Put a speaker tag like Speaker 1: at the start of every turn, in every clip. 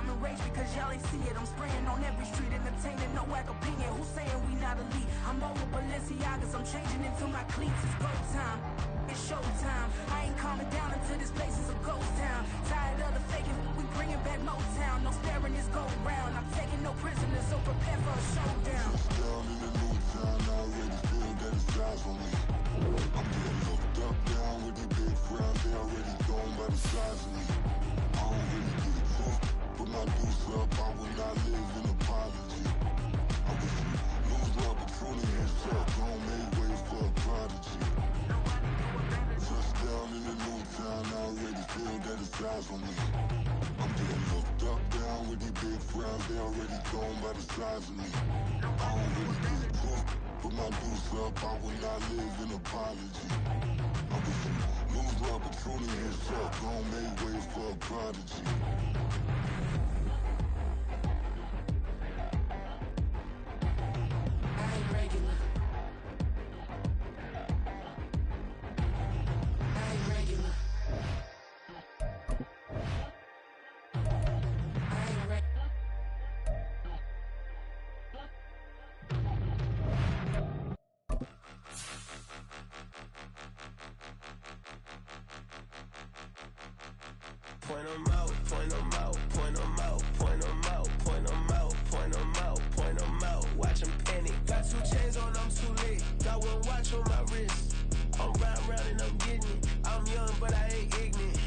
Speaker 1: I'm enraged because y'all ain't see it. I'm spraying on every street, entertaining no whack opinion. Who's saying we not elite? I'm over Balenciagas, I'm changing into my cleats. It's go time, it's showtime. I ain't calming down until this place is a ghost town. Tired of the faking, we bringing back Motown. No staring this go round. I'm taking no prisoners, so prepare for a showdown.
Speaker 2: Down in the new town, I already feel that it's eyes on me. I'm getting looked up, down with the big frowns. They already gone by the size of me. I don't really get it tough, put my deuce up. I will not live in apology. I wish you lose love, but truly hits up. Don't make way for a prodigy. Touchdown in the new town, I already feel that it's eyes on me. I'm getting looked up, down with the big frowns. They already gone by the size of me. I don't really get it tough, put my deuce up. I will not live in apology. I wish you lose love, but truly hits up. Don't make way for a prodigy.
Speaker 3: Point 'em out, point 'em out, point 'em out, point 'em out, point 'em out, point 'em out, point 'em out. Watch 'em panic. Got 2 chains on, I'm too late. Got 1 watch on my wrist. I'm round and I'm getting it. I'm young, but I ain't ignorant.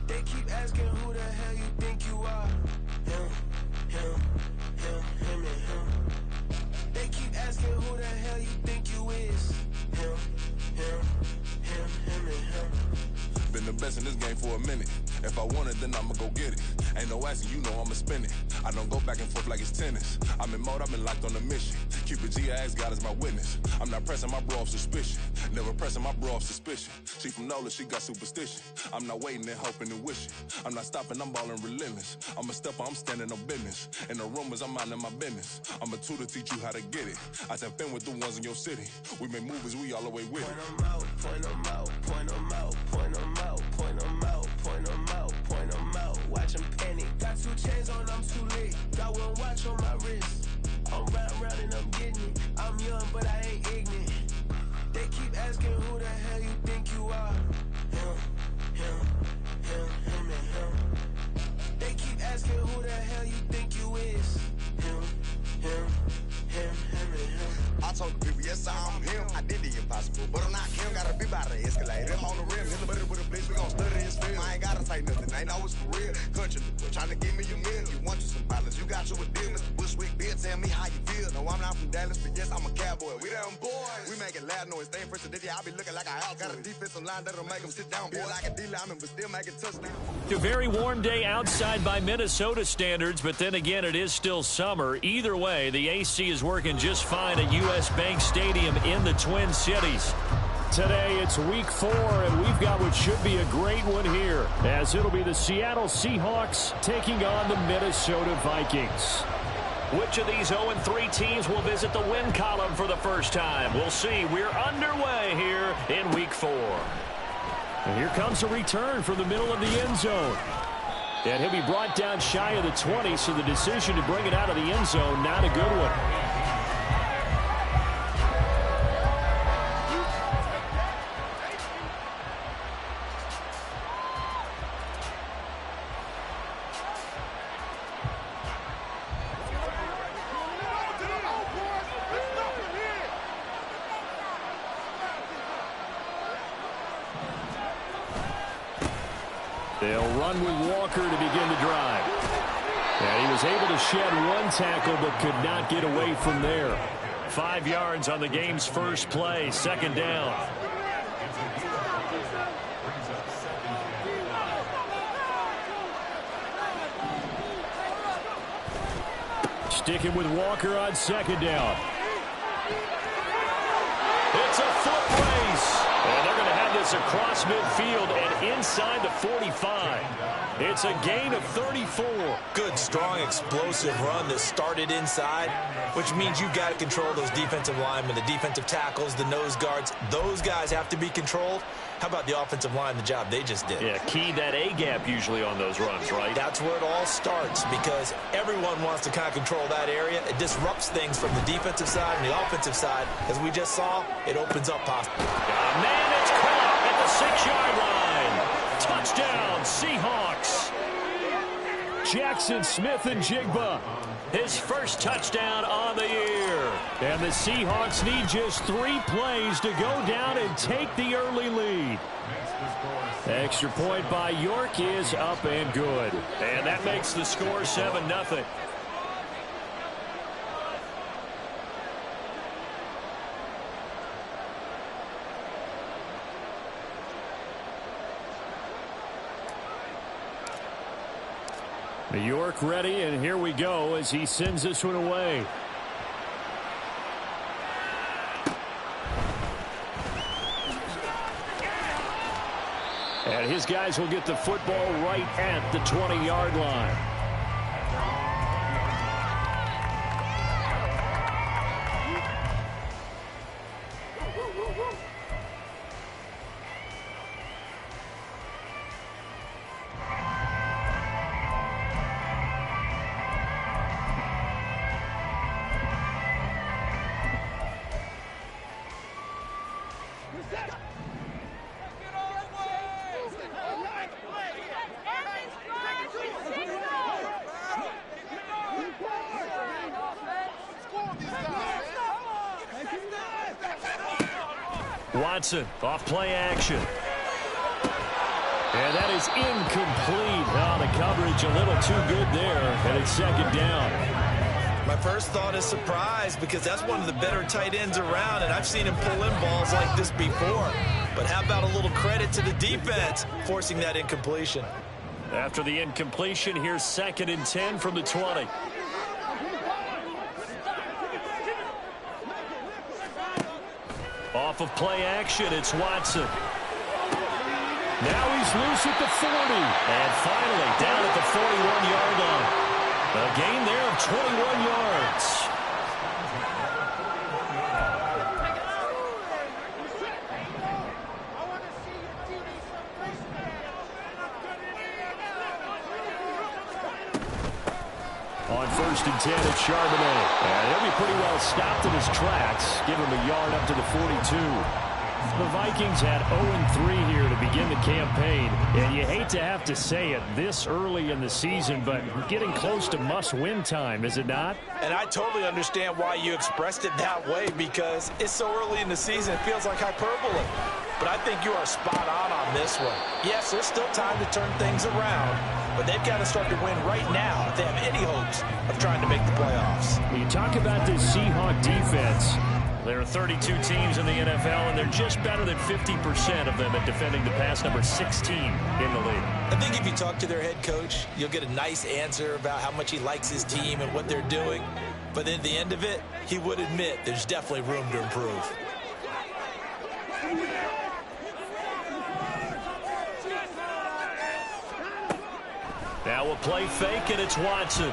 Speaker 3: They keep asking who the hell you think you are. Him, and him. They keep asking who the hell you think you is. Him, and him.
Speaker 4: Been the best in this game for a minute. If I want it, then I'ma go get it. Ain't no asking, you know I'ma spin it. I don't go back and forth like it's tennis. I'm in mode, I've been locked on a mission. Cupid G, I ask God as my witness. I'm not pressing my bro off suspicion. Never pressing my bro off suspicion. She from Nola, she got superstition. I'm not waiting and hoping and wishing. I'm not stopping, I'm balling relentless. I'm a stepper, I'm standing on business. In the rumors, I'm minding my business. I'm a tutor, teach you how to get it. I said, fin with the ones in your city. We make movies, we all the way with it.
Speaker 3: Point 'em out, point 'em out, point 'em out, point 'em out, point 'em out, point 'em out, point 'em out. Watch 'em panic. Got 2 chains on, I'm too late. Got 1 watch on my wrist. I'm round and I'm getting it. I'm young, but I ain't ignorant. They keep asking who the hell you think you are. Him, and him. They keep asking who the hell you think you is. Him, and him.
Speaker 5: I told the people, yes, I'm him. I did the impossible, but I'm not him. Gotta be by the escalator. Him on the rim, hit the butter with a blitz. We gon' study his film. I ain't gotta say nothing. Ain't know it's for real. Country, trying to give me a meal. You want you some violence. You got you a deal, Mr. Bushwick. Bill, tell me how you feel. No, I'm not from Dallas, but yes, I'm a cowboy. We them boys. We making loud noise. Staying fresh today. I be looking like a house. Got a defensive line that'll make them sit down. Feel like a D-lineman, but still making touchdowns.
Speaker 6: A very warm day outside by Minnesota standards, but then again, it is still summer. Either way, the AC is working just fine at U.S. Bank Stadium in the Twin Cities.
Speaker 7: Today, it's week 4, and we've got what should be a great one here, as it'll be the Seattle Seahawks taking on the Minnesota Vikings.
Speaker 6: Which of these 0-3 teams will visit the win column for the first time? We'll see. We're underway here in week 4.
Speaker 7: And here comes a return from the middle of the end zone. And he'll be brought down shy of the 20, so the decision to bring it out of the end zone, not a good one. They'll run with Walker to begin the drive. And he was able to shed 1 tackle but could not get away from there.
Speaker 6: 5 yards on the game's first play, 2nd down.
Speaker 7: Sticking with Walker on 2nd down.
Speaker 6: It's a foot race. And they're going to have this across midfield and inside the 45. It's a gain of 34.
Speaker 8: Good, strong, explosive run that started inside, which means you've got to control those defensive linemen, the defensive tackles, the nose guards. Those guys have to be controlled. How about the offensive line, the job they just did?
Speaker 6: Yeah, key that A-gap usually on those runs, right?
Speaker 8: That's where it all starts because everyone wants to kind of control that area. It disrupts things from the defensive side and the offensive side. As we just saw, it opens up possibly.
Speaker 6: Man, it's caught at the 6-yard line. Touchdown, Seahawks. Jackson Smith-Njigba, his first touchdown on the year. And the Seahawks need just 3 plays to go down and take the early lead. Extra point by York is up and good. And that makes the score 7-0. New York ready, and here we go as he sends this one away. And his guys will get the football right at the 20-yard line. Watson off play action. And that is incomplete. Oh, the coverage a little too good there, and it's 2nd down.
Speaker 8: My first thought is surprise because that's one of the better tight ends around, and I've seen him pull in balls like this before. But how about a little credit to the defense forcing that incompletion?
Speaker 6: After the incompletion, here's 2nd and 10 from the 20. Off of play action, it's Watson. Now he's loose at the 40. And finally down at the 41-yard line. A gain there of 21 yards. On 1st and 10, it's Charbonnet. And he'll be pretty well stopped in his tracks. Give him a yard up to the 42. The Vikings had 0-3 here to begin the campaign. And you hate to have to say it this early in the season, but getting close to must-win time, is it not?
Speaker 8: And I totally understand why you expressed it that way because it's so early in the season, it feels like hyperbole. But I think you are spot on this one. Yes, there's still time to turn things around, but they've got to start to win right now if they have any hopes of trying to make the playoffs.
Speaker 6: When you talk about this Seahawk defense, there are 32 teams in the NFL, and they're just better than 50% of them at defending the pass, number 16 in the league.
Speaker 8: I think if you talk to their head coach, you'll get a nice answer about how much he likes his team and what they're doing. But at the end of it, he would admit there's definitely room to improve.
Speaker 6: Now we'll play fake, and it's Watson.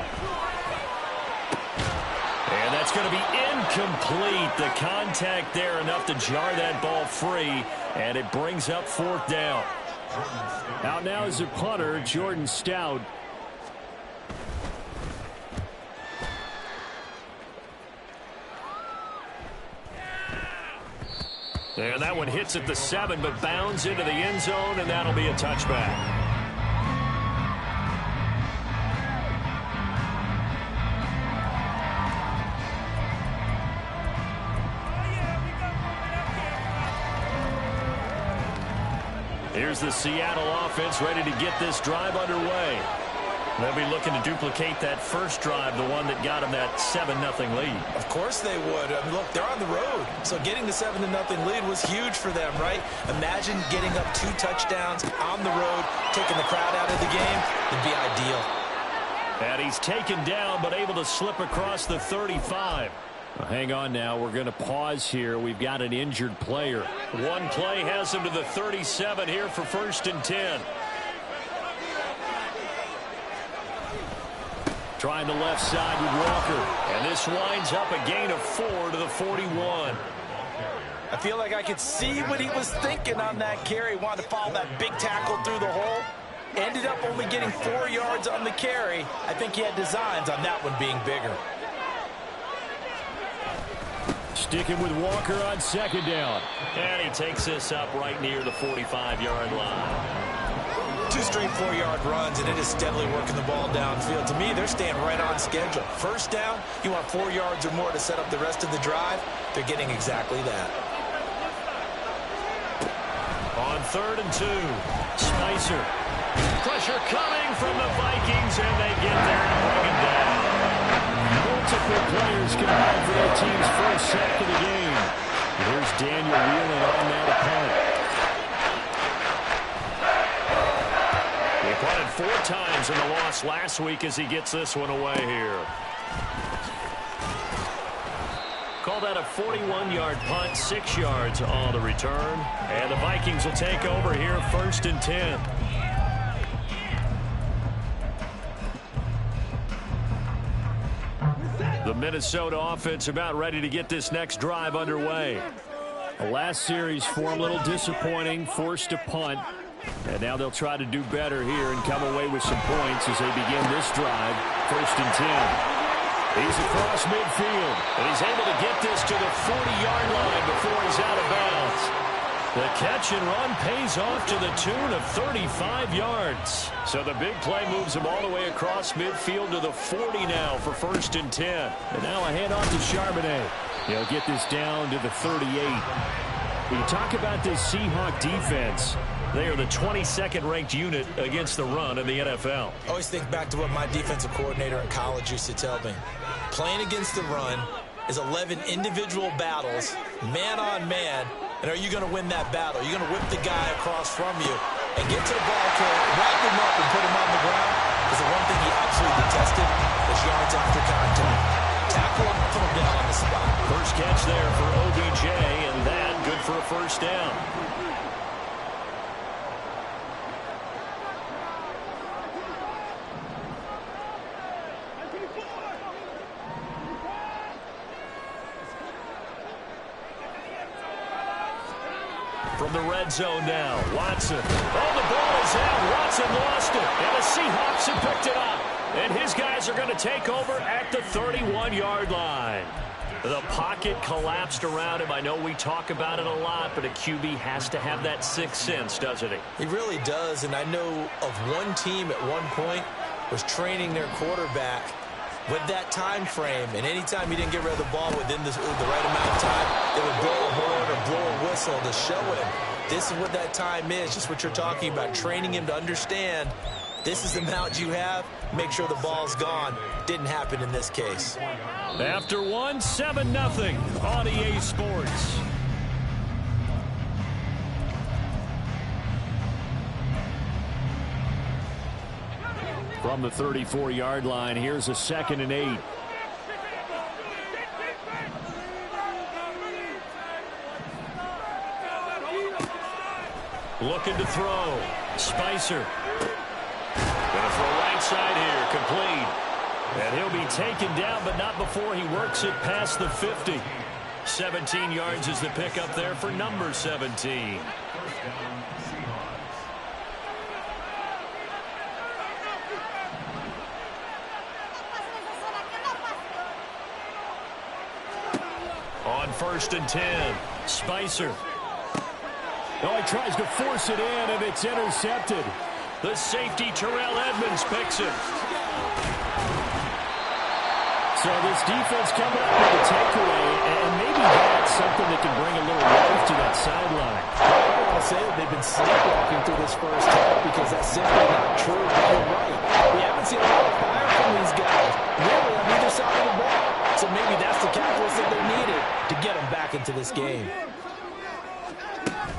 Speaker 6: And that's going to be incomplete. The contact there enough to jar that ball free, and it brings up 4th down. Out now is the punter, Jordan Stout. And that one hits at the 7, but bounds into the end zone, and that'll be a touchback. Here's the Seattle offense ready to get this drive underway. They'll be looking to duplicate that first drive, the one that got them that 7-0 lead.
Speaker 8: Of course they would. I mean, look, they're on the road. So getting the 7-0 lead was huge for them, right? Imagine getting up 2 touchdowns on the road, taking the crowd out of the game. It'd be ideal.
Speaker 6: And he's taken down, but able to slip across the 35. Well, hang on now. We're going to pause here. We've got an injured player. One play has him to the 37 here for 1st and 10.
Speaker 7: Trying the left side with Walker. And this winds up a gain of 4 to the 41.
Speaker 8: I feel like I could see what he was thinking on that carry. Wanted to follow that big tackle through the hole. Ended up only getting 4 yards on the carry. I think he had designs on that one being bigger.
Speaker 7: Sticking with Walker on second down. And he takes this up right near the 45-yard line.
Speaker 8: 2 straight 4-yard runs, and it is steadily working the ball downfield. To me, they're staying right on schedule. First down, you want 4 yards or more to set up the rest of the drive. They're getting exactly that.
Speaker 7: On 3rd and 2, Spicer. Pressure coming from the Vikings, and they get there to bring him down. Multiple players combined for their team's first sack of the game. Here's Daniel Whelan on that punt. He punted 4 times in the loss last week as he gets this one away here. Call that a 41-yard punt, 6 yards on the return. And the Vikings will take over here, 1st and 10. The Minnesota offense about ready to get this next drive underway. The last series for them a little disappointing, forced to punt. And now they'll try to do better here and come away with some points as they begin this drive, 1st and 10. He's across midfield, and he's able to get this to the 40-yard line before he's out of bounds. The catch and run pays off to the tune of 35 yards. So the big play moves him all the way across midfield to the 40 now for 1st and 10. And now a handoff to Charbonnet. He'll get this down to the 38. When you talk about this Seahawk defense, they are the 22nd ranked unit against the run in the NFL.
Speaker 8: I always think back to what my defensive coordinator in college used to tell me. Playing against the run is 11 individual battles, man on man. And are you going to win that battle? Are you going to whip the guy across from you and get to the ball carrier, wrap him up and put him on the ground? Because the one thing he absolutely detested was yards after contact. Tackle him, put him down on the spot.
Speaker 7: First catch there for OBJ, and that good for a 1st down. From the red zone now, Watson. Oh, the ball is out. Watson lost it, and the Seahawks have picked it up. And his guys are going to take over at the 31-yard line. The pocket collapsed around him. I know we talk about it a lot, but a QB has to have that 6th sense, doesn't he?
Speaker 8: He really does, and I know of one team at one point was training their quarterback with that time frame, and anytime he didn't get rid of the ball within the right amount of time, they would blow a horn or blow a whistle to show him this is what that time is, just what you're talking about, training him to understand this is the amount you have, make sure the ball's gone. Didn't happen in this case.
Speaker 7: After 1, 7-0 on EA Sports. From the 34-yard line, here's a 2nd and 8. Looking to throw. Spicer. Going to throw right side here, complete. And he'll be taken down, but not before he works it past the 50. 17 yards is the pickup there for number 17. On 1st and 10, Spicer. Oh, he tries to force it in, and it's intercepted. The safety, Terrell Edmonds, picks it. So this defense coming up with a takeaway, and maybe that's something that can bring a little life to that sideline.
Speaker 8: I want to say that they've been sleepwalking through this first half because that's simply not true. You're right. We haven't seen a lot of fire from these guys, really, on either side of the ball. So maybe that's the catalyst that they needed to get them back into this game.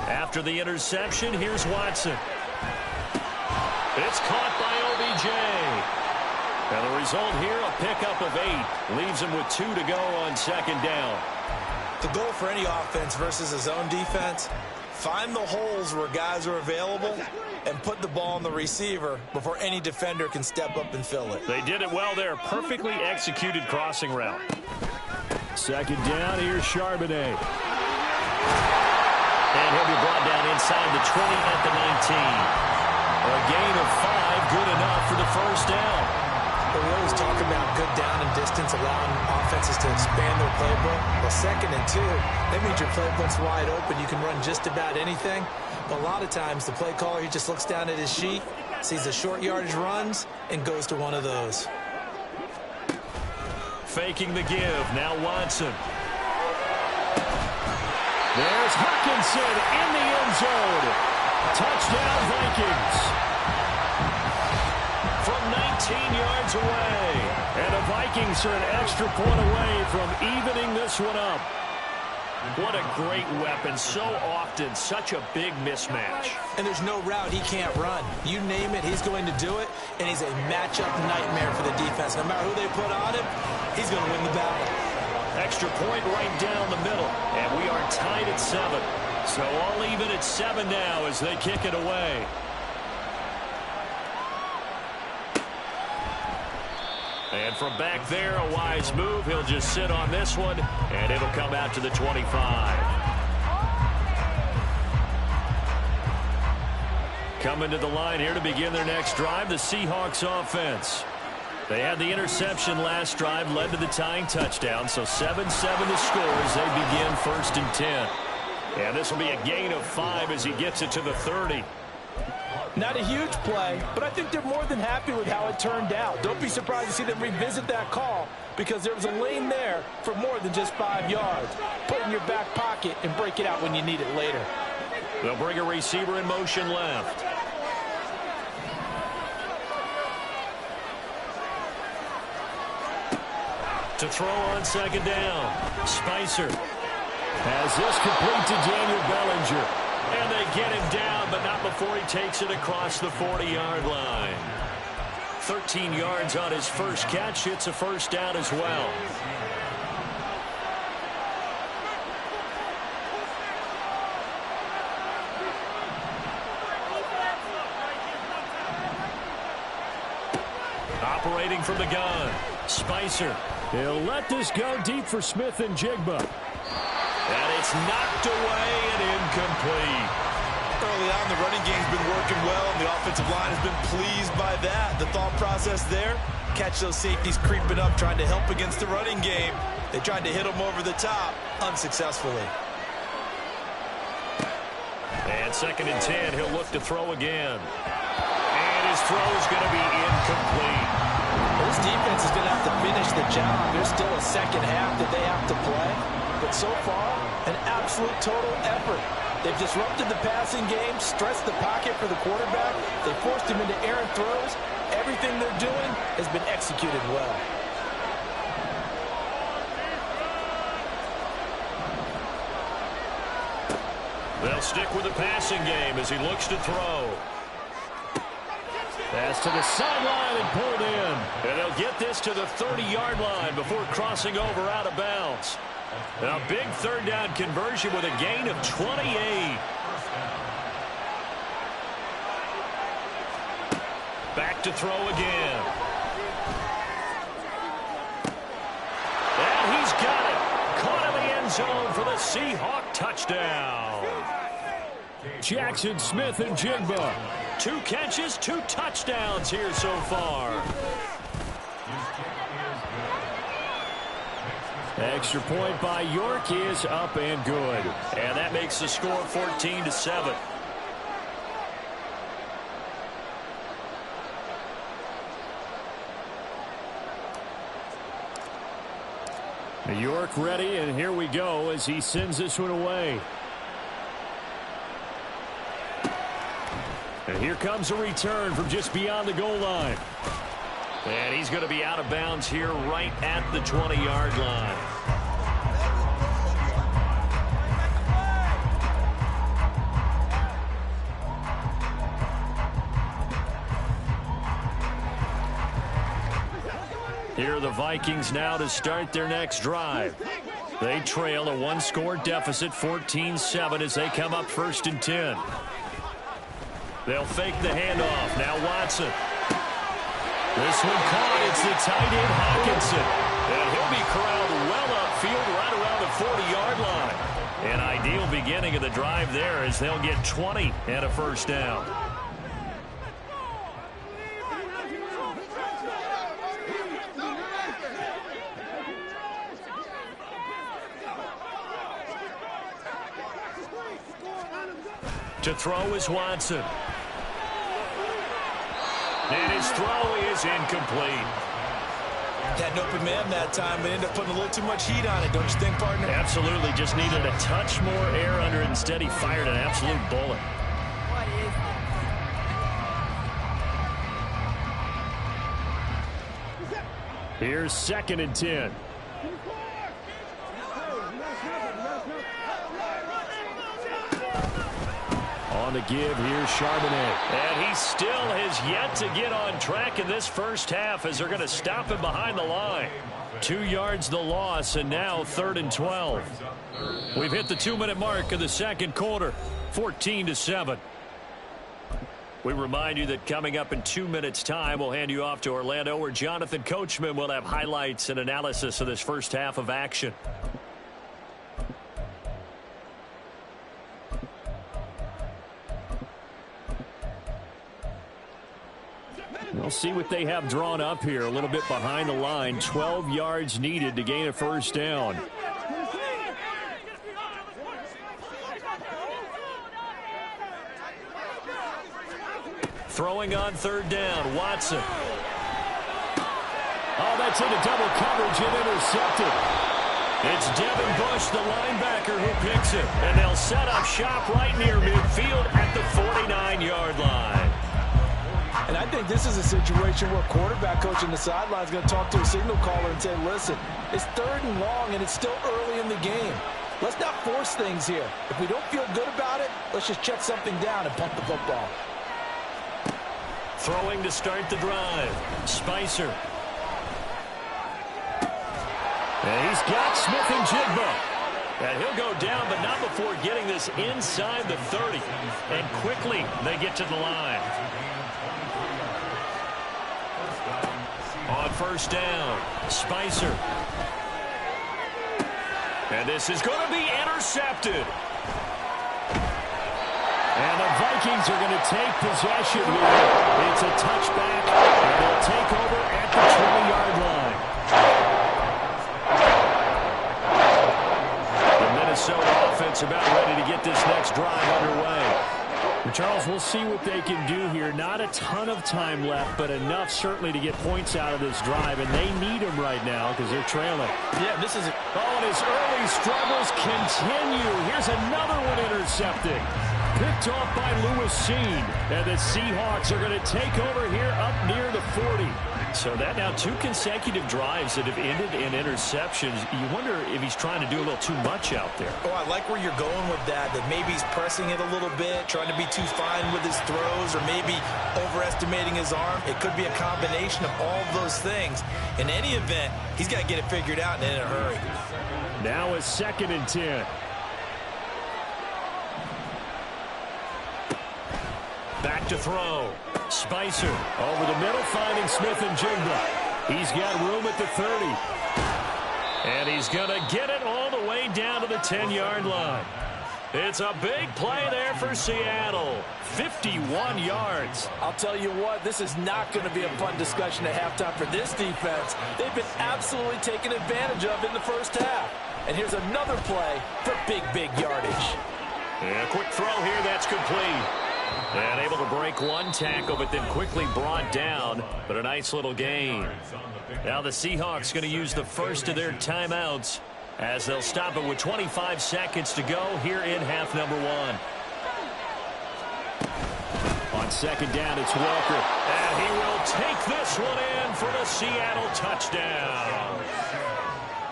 Speaker 7: After the interception, here's Watson. It's caught by OBJ. And the result here, a pickup of 8. Leaves him with 2 to go on 2nd down.
Speaker 8: The goal for any offense versus a zone defense, Find the holes where guys are available and put the ball on the receiver before any defender can step up and fill it.
Speaker 7: They did it well there. Perfectly executed crossing route. Second down, here's Charbonnet. And he'll be brought down inside the 20 at the 19. A gain of 5, good enough for the first down.
Speaker 8: We always talk about good down and distance, allowing offenses to expand their playbook. Well, 2nd and 2, that means your playbook's wide open. You can run just about anything. But a lot of times, the play caller, he just looks down at his sheet, sees the short yardage runs, and goes to one of those.
Speaker 7: Faking the give. Now Watson. There's Hockenson in the end zone. Touchdown, Vikings. From 19 yards away. And the Vikings are an extra point away from evening this one up. What a great weapon. So often, such a big mismatch.
Speaker 8: And there's no route he can't run. You name it, he's going to do it. And he's a matchup nightmare for the defense. No matter who they put on him, he's going to win the battle.
Speaker 7: Extra point right down the middle. And we are tied at 7. So all even at 7 now as they kick it away. And from back there, a wise move. He'll just sit on this one, and it'll come out to the 25. Coming to the line here to begin their next drive, the Seahawks offense. They had the interception last drive, led to the tying touchdown, so 7-7 the score as they begin 1st and 10. And this will be a gain of 5 as he gets it to the 30.
Speaker 8: Not a huge play, but I think they're more than happy with how it turned out. Don't be surprised to see them revisit that call because there was a lane there for more than just 5 yards. Put it in your back pocket and break it out when you need it later.
Speaker 7: They'll bring a receiver in motion left. To throw on 2nd down. Spicer has this complete to Daniel Bellinger. And they get him down, but not before he takes it across the 40-yard line. 13 yards on his first catch. It's a first down as well. Operating from the gun, Spicer. He'll let this go deep for Smith and Jigba. And it's knocked away and incomplete.
Speaker 8: Early on, the running game's been working well, and the offensive line has been pleased by that. The thought process there, catch those safeties creeping up, trying to help against the running game. They tried to hit them over the top, unsuccessfully.
Speaker 7: And 2nd and 10, he'll look to throw again. And his throw is going to be incomplete.
Speaker 8: This defense is going to have to finish the job. There's still a second half that they have to play. But so far, an absolute total effort. They've disrupted the passing game, stressed the pocket for the quarterback. They forced him into errant throws. Everything they're doing has been executed well.
Speaker 7: They'll stick with the passing game as he looks to throw. Pass to the sideline and pulled in. And they'll get this to the 30-yard line before crossing over out of bounds. A big 3rd down conversion with a gain of 28. Back to throw again. And he's got it. Caught in the end zone for the Seahawk touchdown. Jackson Smith and Jigba. 2 catches, 2 touchdowns here so far. Extra point by York is up and good. And that makes the score 14-7. York ready, and here we go as he sends this one away. And here comes a return from just beyond the goal line. And he's going to be out of bounds here right at the 20-yard line. Here are the Vikings now to start their next drive. They trail a one-score deficit, 14-7, as they come up 1st and 10. They'll fake the handoff. Now Watson. This one caught. It's the tight end Hockenson. And he'll be corralled well upfield right around the 40-yard line. An ideal beginning of the drive there as they'll get 20 and a first down. To throw is Watson. And his throw is incomplete.
Speaker 8: Had an open man that time, but ended up putting a little too much heat on it, don't you think, partner?
Speaker 7: Absolutely. Just needed a touch more air under it. Instead, he fired an absolute bullet. Here's 2nd and 10. On the give, here's Charbonnet. And he still has yet to get on track in this first half as they're going to stop him behind the line. 2 yards the loss, and now 3rd and 12. We've hit the 2-minute mark of the second quarter, 14-7. We remind you that coming up in 2 minutes' time, we'll hand you off to Orlando, where Jonathan Coachman will have highlights and analysis of this first half of action. We'll see what they have drawn up here. A little bit behind the line. 12 yards needed to gain a first down. Throwing on 3rd down, Watson. Oh, that's into double coverage and intercepted. It's Devin Bush, the linebacker, who picks it. And they'll set up shop right near midfield at the 49-yard line.
Speaker 8: And I think this is a situation where quarterback coach on the sideline is going to talk to a signal caller and say, listen, it's 3rd and long and it's still early in the game. Let's not force things here. If we don't feel good about it, let's just check something down and pump the football.
Speaker 7: Throwing to start the drive, Spicer. And he's got Smith-Njigba. And he'll go down, but not before getting this inside the 30. And quickly they get to the line. On 1st down, Spicer. And this is going to be intercepted. And the Vikings are going to take possession here. It's a touchback, and they'll take over at the 20-yard line. The Minnesota offense about ready to get this next drive underway. Charles, we'll see what they can do here. Not a ton of time left, but enough certainly to get points out of this drive, and they need them right now because they're trailing.
Speaker 8: Yeah, this is it.
Speaker 7: Oh, and his early struggles continue. Here's another one intercepted. Picked off by Lewis Cine. And the Seahawks are going to take over here up near the 40. So that now 2 consecutive drives that have ended in interceptions. You wonder if he's trying to do a little too much out there.
Speaker 8: Oh, I like where you're going with that maybe he's pressing it a little bit, trying to be too fine with his throws, or maybe overestimating his arm. It could be a combination of all of those things. In any event, he's got to get it figured out and in a hurry.
Speaker 7: Now a 2nd and 10. Back to throw. Spicer over the middle, finding Smith-Njigba. He's got room at the 30. And he's going to get it all the way down to the 10-yard line. It's a big play there for Seattle. 51 yards.
Speaker 8: I'll tell you what, this is not going to be a fun discussion at halftime for this defense. They've been absolutely taken advantage of in the first half. And here's another play for big yardage.
Speaker 7: And a quick throw here, that's complete. And able to break one tackle, but then quickly brought down. But a nice little gain. Now the Seahawks going to use the first of their timeouts as they'll stop it with 25 seconds to go here in half number 1. On 2nd down, it's Walker. And he will take this one in for the Seattle touchdown.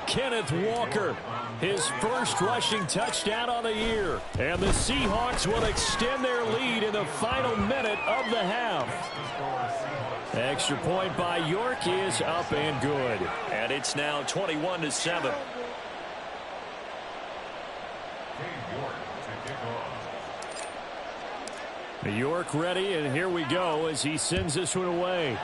Speaker 7: Kenneth Walker, his first rushing touchdown on the year. And the Seahawks will extend their lead in the final minute of the half. Extra point by York is up and good. And it's now 21-7. New York ready, and here we go as he sends this one away.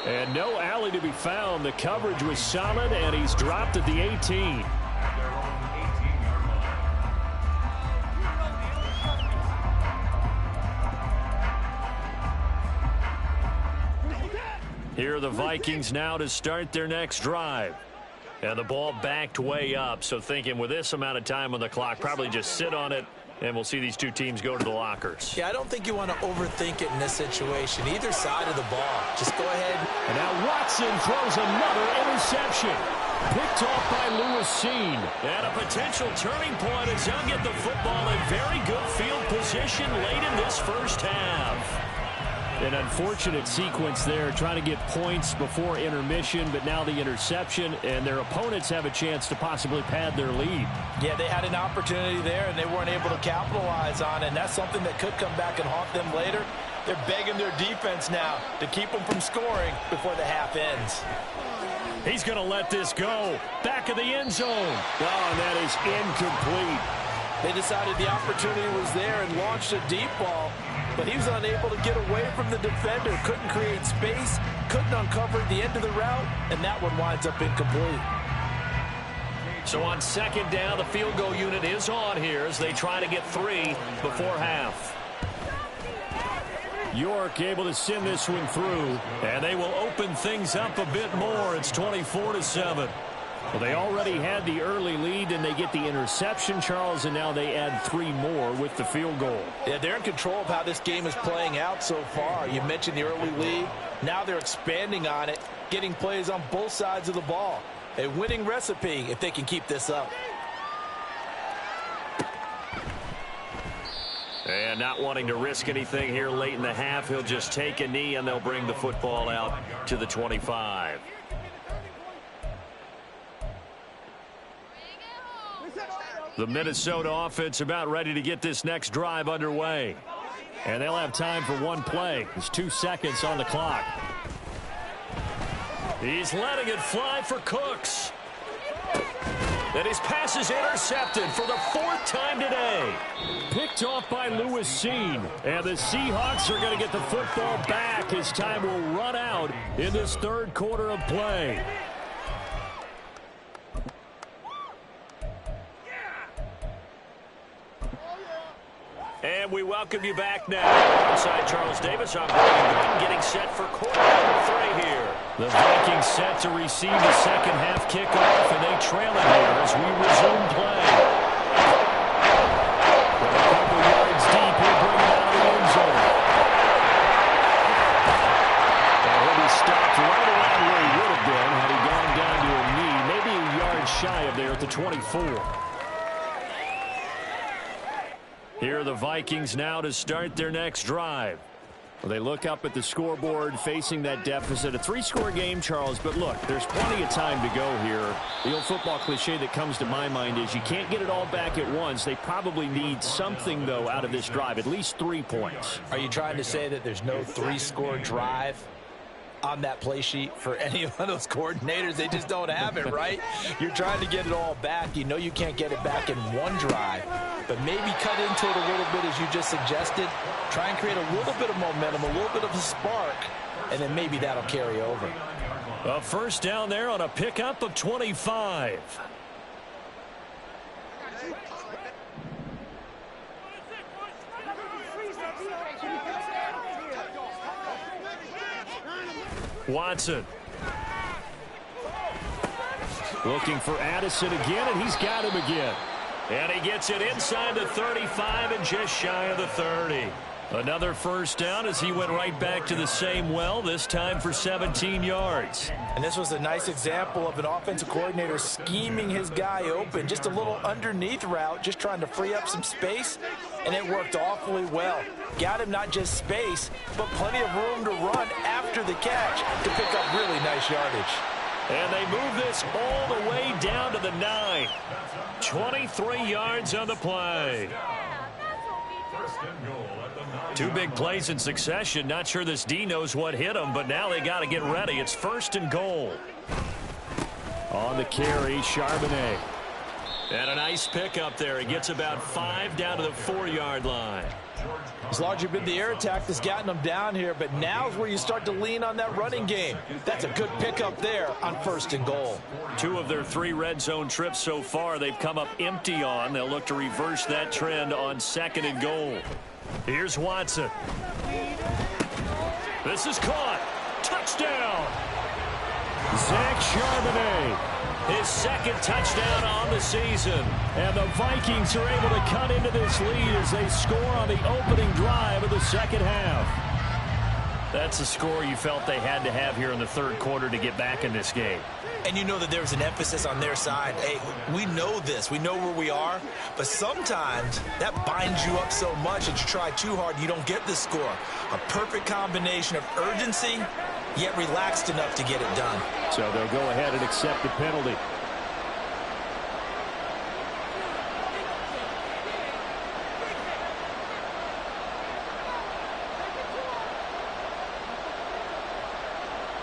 Speaker 7: And no alley to be found. The coverage was solid, and he's dropped at the 18. Here are the Vikings now to start their next drive. And the ball backed way up, so thinking with this amount of time on the clock, probably just sit on it, and we'll see these two teams go to the lockers.
Speaker 8: Yeah, I don't think you want to overthink it in this situation. Either side of the ball. Just go ahead.
Speaker 7: And now Watson throws another interception. Picked off by Lewis Cine. And a potential turning point as he'll get the football in very good field position late in this first half. An unfortunate sequence there, trying to get points before intermission, but now the interception, and their opponents have a chance to possibly pad their lead.
Speaker 8: Yeah, they had an opportunity there, and they weren't able to capitalize on it, and that's something that could come back and haunt them later. They're begging their defense now to keep them from scoring before the half ends.
Speaker 7: He's going to let this go. Back of the end zone. Oh, and that is incomplete.
Speaker 8: They decided the opportunity was there and launched a deep ball, but he was unable to get away from the defender, couldn't create space, couldn't uncover the end of the route, and that one winds up incomplete.
Speaker 7: So on second down, the field goal unit is on here as they try to get 3 before half. York able to send this one through, and they will open things up a bit more. It's 24-7. Well, they already had the early lead, and they get the interception, Charles, and now they add 3 more with the field goal.
Speaker 8: Yeah, they're in control of how this game is playing out so far. You mentioned the early lead. Now they're expanding on it, getting plays on both sides of the ball. A winning recipe if they can keep this up.
Speaker 7: And not wanting to risk anything here late in the half, he'll just take a knee, and they'll bring the football out to the 25. The Minnesota offense about ready to get this next drive underway. And they'll have time for one play. There's 2 seconds on the clock. He's letting it fly for Cooks. And his pass is intercepted for the 4th time today. Picked off by Lewis Cine. And the Seahawks are going to get the football back as time will run out in this 3rd quarter of play. And we welcome you back now. Alongside Charles Davis, I'm Brian Green, getting set for quarter number 3 here. The Vikings set to receive the second half kickoff, and they trail it here as we resume play. From a couple yards deep, he'll bring it out of the end zone. And he'll be stopped right around where he would have been had he gone down to a knee, maybe a yard shy of there at the 24. Here are the Vikings now to start their next drive. Well, they look up at the scoreboard facing that deficit. A 3-score game, Charles, but look, there's plenty of time to go here. The old football cliche that comes to my mind is you can't get it all back at once. They probably need something, though, out of this drive, at least 3 points.
Speaker 8: Are you trying to say that there's no 3-score drive on that play sheet for any one of those coordinators? They just don't have it, right? You're trying to get it all back. You know you can't get it back in one drive, but maybe cut into it a little bit as you just suggested. Try and create a little bit of momentum, a little bit of a spark, and then maybe that'll carry over.
Speaker 7: A first down there on a pickup of 25. Watson. Looking for Addison again, and he's got him again. And he gets it inside the 35 and just shy of the 30. Another first down as he went right back to the same well, this time for 17 yards.
Speaker 8: And this was a nice example of an offensive coordinator scheming his guy open. Just a little underneath route, just trying to free up some space, and it worked awfully well. Got him not just space, but plenty of room to run after the catch to pick up really nice yardage.
Speaker 7: And they move this all the way down to the 9. 23 yards on the play. 2 big plays in succession. Not sure this D knows what hit him, but now they got to get ready. It's 1st and goal. On the carry, Charbonnet. And a nice pickup there. He gets about 5 down to the 4-yard line.
Speaker 8: It's largely been the air attack that's gotten them down here, but now's where you start to lean on that running game. That's a good pickup there on 1st and goal.
Speaker 7: 2 of their 3 red zone trips so far they've come up empty on. They'll look to reverse that trend on 2nd and goal. Here's Watson. This is caught. Touchdown. Zach Charbonnet. His 2nd touchdown on the season. And the Vikings are able to cut into this lead as they score on the opening drive of the 2nd half. That's a score you felt they had to have here in the 3rd quarter to get back in this game.
Speaker 8: And you know that there's an emphasis on their side. Hey, we know this. We know where we are. But sometimes that binds you up so much that you try too hard and you don't get the score. A perfect combination of urgency, yet relaxed enough to get it done.
Speaker 7: So they'll go ahead and accept the penalty.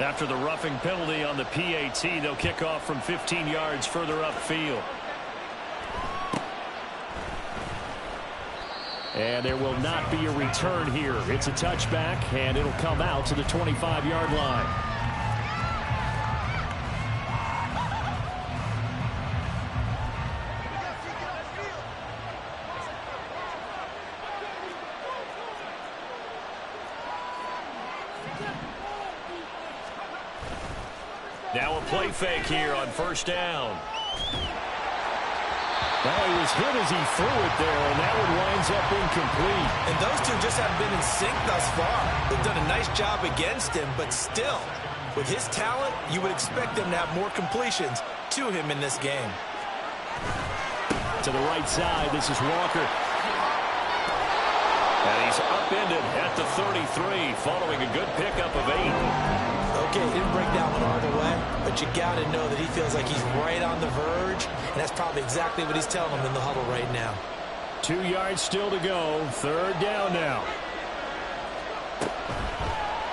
Speaker 7: After the roughing penalty on the PAT, they'll kick off from 15 yards further upfield. And there will not be a return here. It's a touchback, and it'll come out to the 25-yard line. Now a play fake here on 1st down. Well, he was hit as he threw it there, and that one winds up incomplete.
Speaker 8: And those two just haven't been in sync thus far. They've done a nice job against him, but still, with his talent, you would expect them to have more completions to him in this game.
Speaker 7: To the right side, this is Walker. And he's upended at the 33, following a good pickup of 8.
Speaker 8: Okay, he didn't break that one all the way, but you got to know that he feels like he's right on the verge, and that's probably exactly what he's telling them in the huddle right now.
Speaker 7: 2 yards still to go. 3rd down now.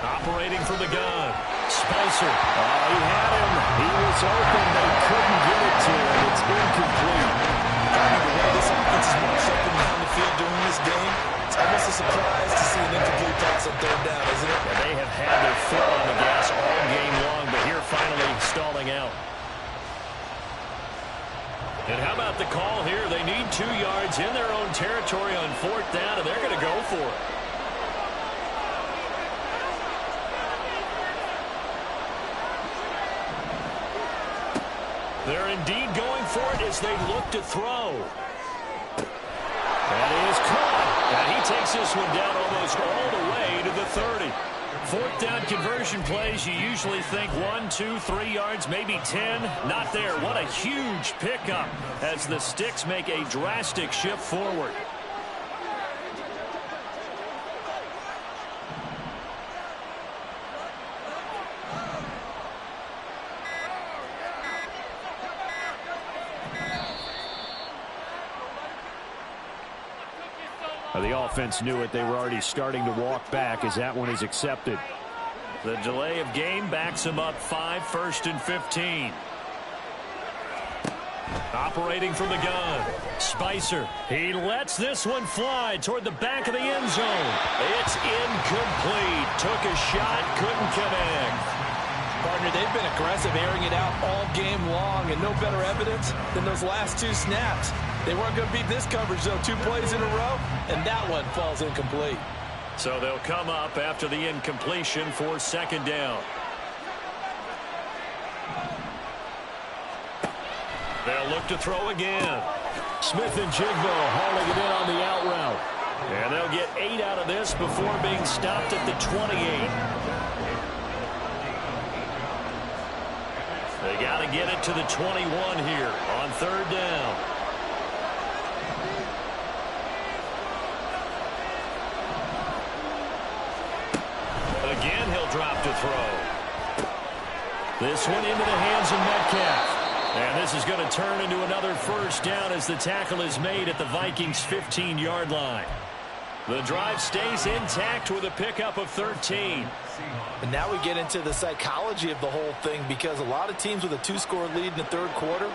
Speaker 7: Operating from the gun. Spicer. Oh, he had him. He was open. They couldn't get it to him. It's incomplete.
Speaker 8: The way this offense is marched up and down the field during this game, it's almost a surprise to see an incomplete pass on 3rd down, isn't it?
Speaker 7: They have had their foot on the gas all game long, but here finally stalling out. And how about the call here? They need 2 yards in their own territory on 4th down, and they're going to go for it. They're indeed going for it as they look to throw. That is caught. And he takes this one down almost all the way to the 30. 4th down conversion plays, you usually think 1, 2, 3 yards, maybe 10. Not there. What a huge pickup as the Sticks make a drastic shift forward. The offense knew it. They were already starting to walk back as that one is accepted. The delay of game backs him up 5, 1st and 15. Operating from the gun. Spicer. He lets this one fly toward the back of the end zone. It's incomplete. Took a shot, couldn't connect.
Speaker 8: Partner, they've been aggressive, airing it out all game long, and no better evidence than those last 2 snaps. They weren't going to beat this coverage, though. 2 plays in a row, and that one falls incomplete.
Speaker 7: So they'll come up after the incompletion for 2nd down. They'll look to throw again. Smith-Njigba hauling it in on the out route. And they'll get 8 out of this before being stopped at the 28. They got to get it to the 21 here on 3rd down. Again, he'll drop to throw. This one into the hands of Metcalf. And this is going to turn into another 1st down as the tackle is made at the Vikings' 15-yard line. The drive stays intact with a pickup of 13.
Speaker 8: And now we get into the psychology of the whole thing, because a lot of teams with a 2-score lead in the third quarter,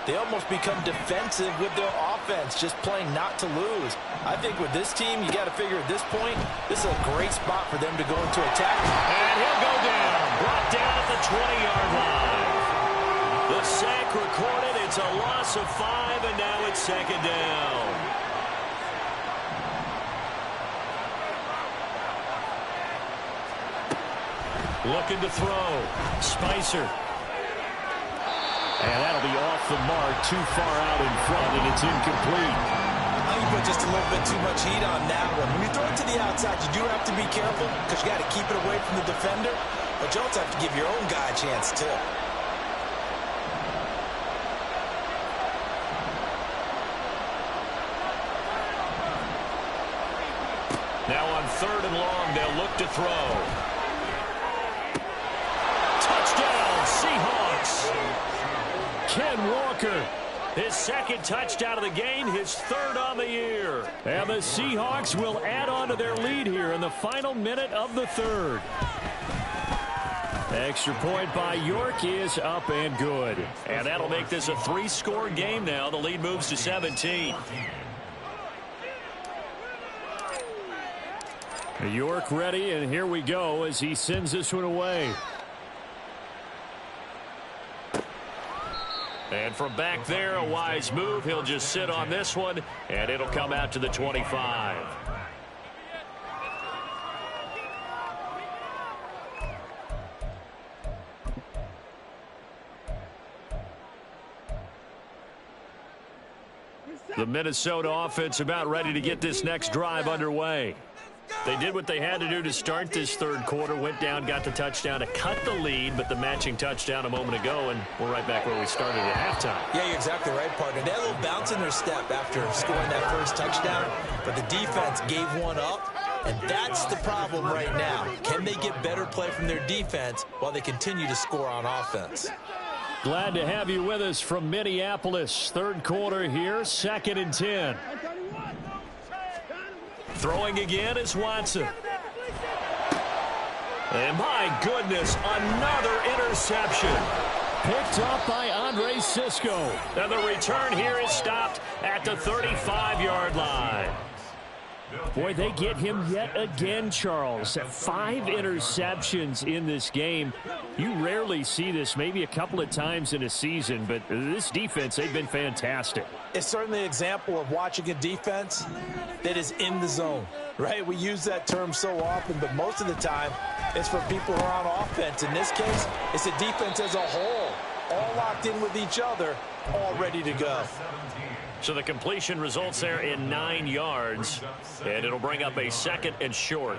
Speaker 8: they almost become defensive with their offense, just playing not to lose. I think with this team, you got to figure at this point, this is a great spot for them to go into attack.
Speaker 7: And he'll go down, brought down at the 20-yard line. The sack recorded. It's a loss of 5, and now it's second down. Looking to throw. Spicer. And that'll be off the mark, too far out in front, and it's incomplete.
Speaker 8: I think you put just a little bit too much heat on that one. When you throw it to the outside, you do have to be careful because you got to keep it away from the defender. But you also have to give your own guy a chance, too.
Speaker 7: Now on 3rd and long, they'll look to throw. Touchdown, Seahawks. Ken Walker, his second touchdown of the game, his 3rd on the year. And the Seahawks will add on to their lead here in the final minute of the 3rd. Extra point by York is up and good. And that'll make this a 3-score game now. The lead moves to 17. York ready, and here we go as he sends this one away. And from back there, a wise move. He'll just sit on this one, and it'll come out to the 25. The Minnesota offense about ready to get this next drive underway. They did what they had to do to start this 3rd quarter, went down, got the touchdown to cut the lead, but the matching touchdown a moment ago, and we're right back where we started at halftime.
Speaker 8: Yeah, you're exactly right, partner. They had a little bounce in their step after scoring that first touchdown, but the defense gave one up, and that's the problem right now. Can they get better play from their defense while they continue to score on offense?
Speaker 7: Glad to have you with us from Minneapolis. 3rd quarter here, 2nd and 10. Throwing again is Watson. And my goodness, another interception. Picked up by Andre Sisco. And the return here is stopped at the 35-yard line. Boy, they get him yet again, Charles. 5 interceptions in this game. You rarely see this, maybe a couple of times in a season, but this defense, they've been fantastic.
Speaker 8: It's certainly an example of watching a defense that is in the zone, right? We use that term so often, but most of the time, it's for people who are on offense. In this case, it's a defense as a whole, all locked in with each other, all ready to go.
Speaker 7: So the completion results there in 9 yards, and it'll bring up a 2nd and short.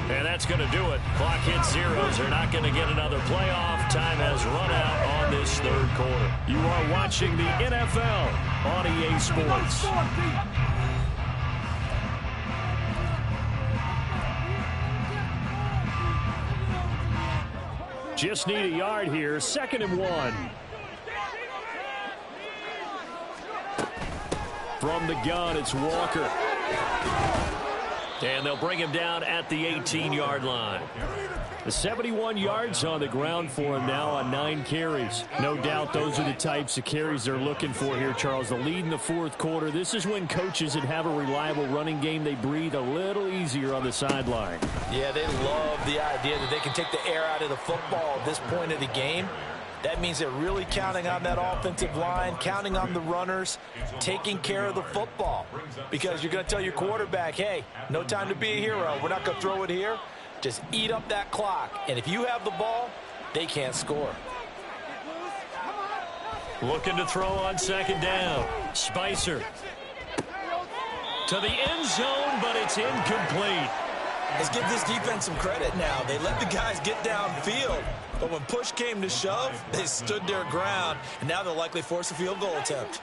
Speaker 7: And that's going to do it. Clock hits zeros. They're not going to get another playoff. Time has run out on this 3rd quarter. You are watching the NFL on EA Sports. Just need a yard here. 2nd and 1. From the gun, it's Walker. And they'll bring him down at the 18-yard line. The 71 yards on the ground for him now on 9 carries. No doubt those are the types of carries they're looking for here, Charles. The lead in the 4th quarter. This is when coaches that have a reliable running game, they breathe a little easier on the sideline.
Speaker 8: Yeah, they love the idea that they can take the air out of the football at this point of the game. That means they're really counting on that offensive line, counting on the runners, taking care of the football. Because you're going to tell your quarterback, hey, no time to be a hero. We're not going to throw it here. Just eat up that clock. And if you have the ball, they can't score.
Speaker 7: Looking to throw on 2nd down. Spicer. To the end zone, but it's incomplete.
Speaker 8: Let's give this defense some credit now. They let the guys get downfield. But when push came to shove, they stood their ground. And now they'll likely force a field goal attempt.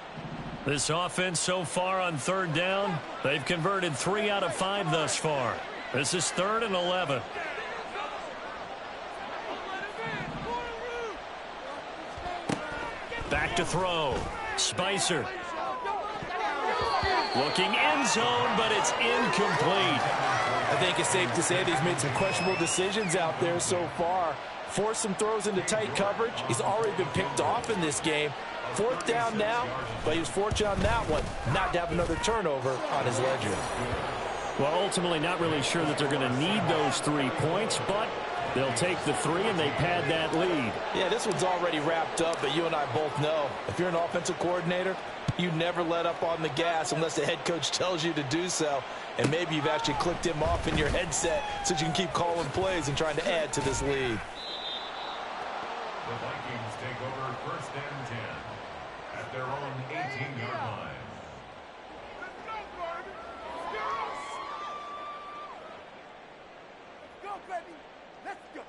Speaker 7: This offense so far on 3rd down, they've converted 3 out of 5 thus far. This is 3rd and 11. Back to throw. Spicer. Looking end zone, but it's incomplete.
Speaker 8: I think it's safe to say that he's made some questionable decisions out there so far. Forced some throws into tight coverage. He's already been picked off in this game. 4th down now, but he was fortunate on that one not to have another turnover on his ledger.
Speaker 7: Well, ultimately not really sure that they're going to need those 3 points, but they'll take the 3 and they pad that lead.
Speaker 8: Yeah, this one's already wrapped up, but you and I both know if you're an offensive coordinator, you never let up on the gas unless the head coach tells you to do so. And maybe you've actually clicked him off in your headset so you can keep calling plays and trying to add to this lead.
Speaker 9: The Vikings take over 1st and 10 at their own 18-yard line.
Speaker 1: Let's go, baby. Let's go.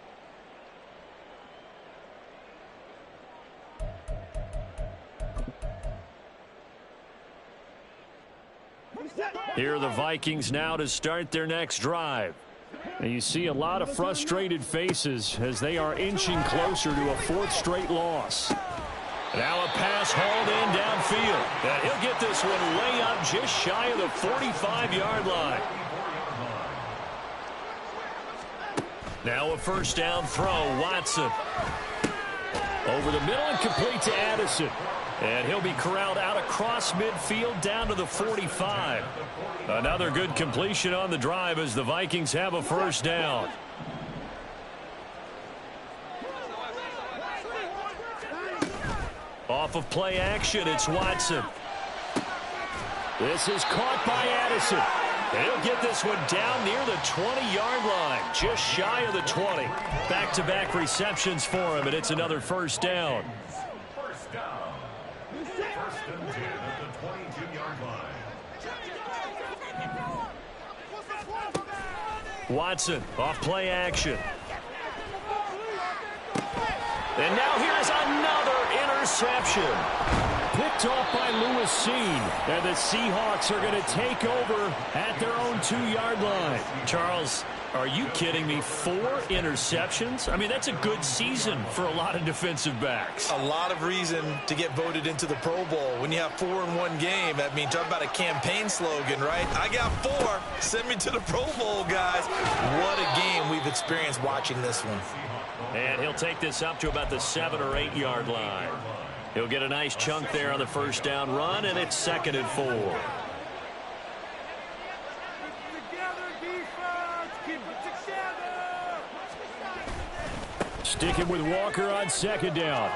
Speaker 7: Here are the Vikings now to start their next drive. And you see a lot of frustrated faces as they are inching closer to a 4th straight loss. Now a pass hauled in downfield. And he'll get this one way up just shy of the 45-yard line. Now a 1st down throw. Watson. Over the middle and complete to Addison. And he'll be corralled out across midfield down to the 45. Another good completion on the drive as the Vikings have a 1st down. Off of play action, it's Watson. This is caught by Addison. And he'll get this one down near the 20-yard line, just shy of the 20. Back-to-back receptions for him, and it's another 1st down.
Speaker 9: First down. 1st and 10 at the 22-yard line.
Speaker 7: Watson off play action. And now here's another interception. Picked off by Lewis Cine. And the Seahawks are going to take over at their own 2-yard line. Charles, are you kidding me? 4 interceptions? I mean, that's a good season for a lot of defensive backs.
Speaker 8: A lot of reason to get voted into the Pro Bowl. When you have 4 in one game, I mean, talk about a campaign slogan, right? I got 4. Send me to the Pro Bowl, guys. What a game we've experienced watching this one.
Speaker 7: And he'll take this up to about the 7 or 8 yard line. He'll get a nice chunk there on the 1st down run, and it's 2nd and 4. Sticking with Walker on 2nd down.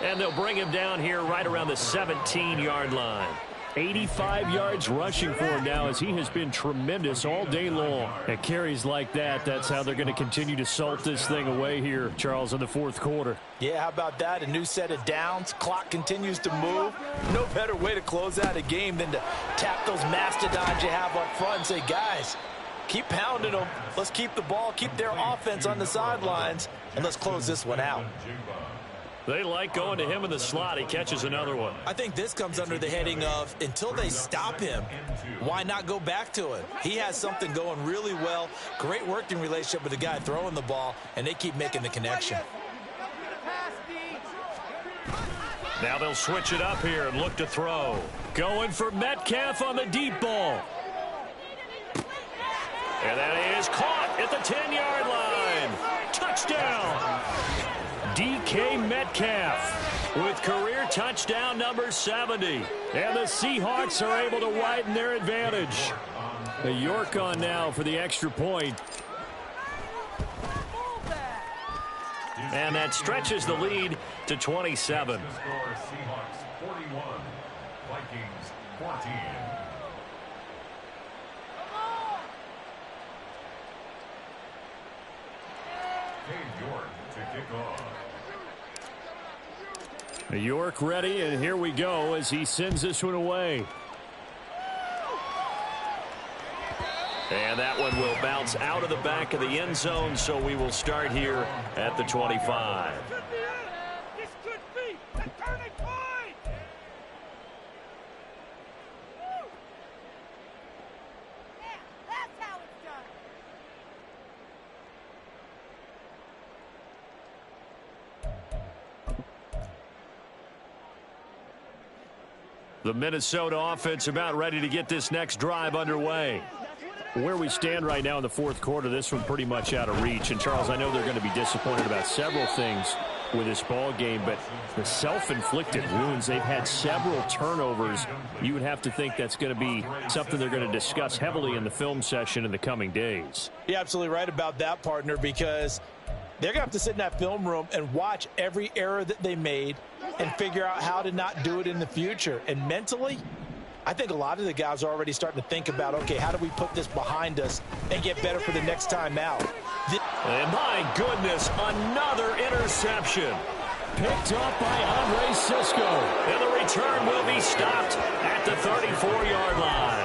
Speaker 7: And they'll bring him down here right around the 17-yard line. 85 yards rushing for him now as he has been tremendous all day long. At carries like that, that's how they're going to continue to salt this thing away here, Charles, in the 4th quarter.
Speaker 8: Yeah, how about that? A new set of downs. Clock continues to move. No better way to close out a game than to tap those mastodons you have up front and say, guys, keep pounding them. Let's keep the ball, keep their offense on the sidelines, and let's close this one out.
Speaker 7: They like going to him in the slot. He catches another one.
Speaker 8: I think this comes under the heading of until they stop him, why not go back to it? He has something going really well. Great working relationship with the guy throwing the ball, and they keep making the connection.
Speaker 7: Now they'll switch it up here and look to throw. Going for Metcalf on the deep ball. And that is caught at the 10-yard line. Touchdown. DK Metcalf with career touchdown number 70. And the Seahawks are able to widen their advantage. The York on now for the extra point. And that stretches the lead to 27.
Speaker 9: Seahawks 41, Vikings 14. Dave York to kick off.
Speaker 7: York ready, and here we go as he sends this one away. And that one will bounce out of the back of the end zone, so we will start here at the 25.
Speaker 1: This could be the turning point. Yeah, that's how it's done.
Speaker 7: The Minnesota offense about ready to get this next drive underway. Where we stand right now in the fourth quarter, this one pretty much out of reach. And, Charles, I know they're going to be disappointed about several things with this ball game, but the self-inflicted wounds, they've had several turnovers. You would have to think that's going to be something they're going to discuss heavily in the film session in the coming days.
Speaker 8: You're absolutely right about that, partner, because they're going to have to sit in that film room and watch every error that they made and figure out how to not do it in the future. And mentally, I think a lot of the guys are already starting to think about, okay, how do we put this behind us and get better for the next time out?
Speaker 7: And my goodness, another interception. Picked up by Andre Cisco. And the return will be stopped at the 34-yard line.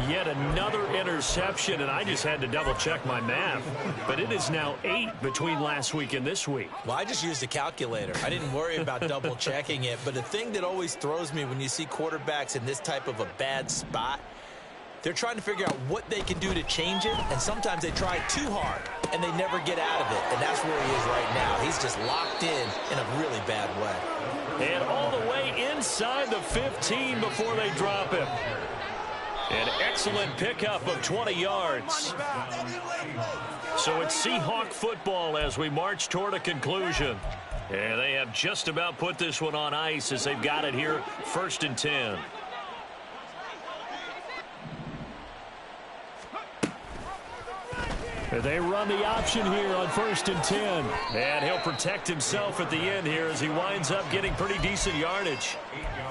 Speaker 7: Yet another interception, and I just had to double-check my math. But it is now 8 between last week and this week.
Speaker 10: Well, I just used a calculator. I didn't worry about double-checking it. But the thing that always throws me when you see quarterbacks in this type of a bad spot, they're trying to figure out what they can do to change it, and sometimes they try too hard, and they never get out of it. And that's where he is right now. He's just locked in a really bad way.
Speaker 7: And all the way inside the 15 before they drop him. An excellent pickup of 20 yards. So it's Seahawk football as we march toward a conclusion. And they have just about put this one on ice as they've got it here, 1st and 10. They run the option here on 1st and 10. And he'll protect himself at the end here as he winds up getting pretty decent yardage.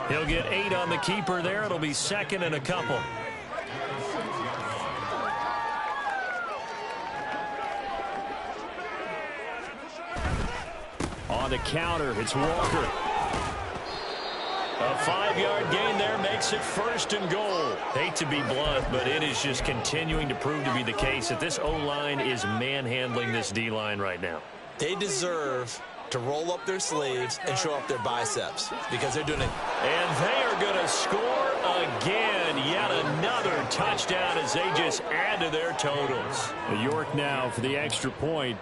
Speaker 7: He'll get 8 on the keeper there. It'll be 2nd and a couple. On the counter, it's Walker. A 5-yard gain there makes it 1st and goal. Hate to be blunt, but it is just continuing to prove to be the case that this O-line is manhandling this D-line right now.
Speaker 10: They deserve to roll up their sleeves and show up their biceps because they're doing it.
Speaker 7: And they are going to score again. Yet another touchdown as they just add to their totals. York now for the extra point.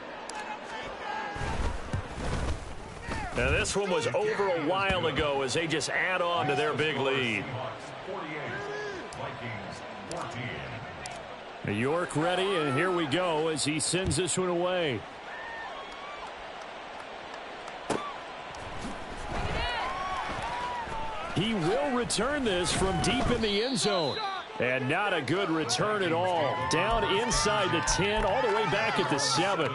Speaker 7: Now this one was over a while ago as they just add on to their big lead. York ready, and here we go as he sends this one away. He will return this from deep in the end zone. And not a good return at all. Down inside the 10, all the way back at the 7.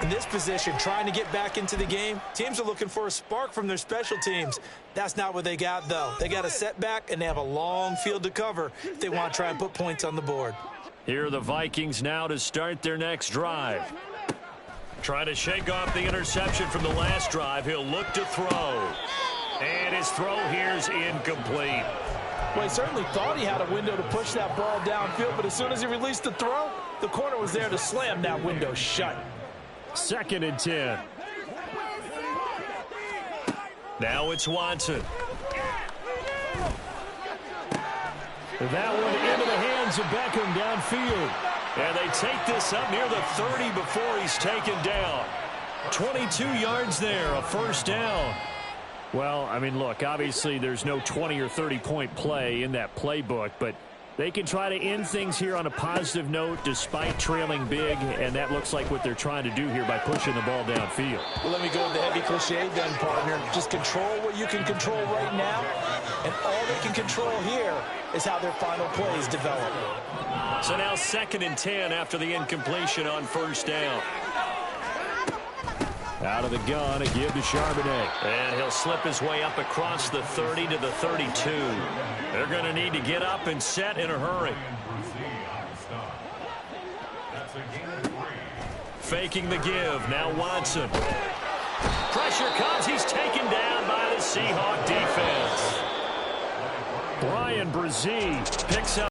Speaker 8: In this position, trying to get back into the game, teams are looking for a spark from their special teams. That's not what they got, though. They got a setback, and they have a long field to cover if they want to try and put points on the board.
Speaker 7: Here are the Vikings now to start their next drive. Trying to shake off the interception from the last drive. He'll look to throw. And his throw here's incomplete.
Speaker 8: Well, he certainly thought he had a window to push that ball downfield, but as soon as he released the throw, the corner was there to slam that window shut.
Speaker 7: 2nd and 10. Now it's Watson. That one into the hands of Beckham downfield. And they take this up near the 30 before he's taken down. 22 yards there, a 1st down. Well, I mean, look, obviously there's no 20 or 30-point play in that playbook, but they can try to end things here on a positive note despite trailing big, and that looks like what they're trying to do here by pushing the ball downfield.
Speaker 8: Well, let me go with the heavy cliche then, partner. Just control what you can control right now, and all they can control here is how their final plays develop.
Speaker 7: So now 2nd and 10 after the incompletion on 1st down. Out of the gun, a give to Charbonnet. And he'll slip his way up across the 30 to the 32. They're going to need to get up and set in a hurry. Faking the give. Now Watson. Pressure comes. He's taken down by the Seahawk defense. Brian Brzee picks up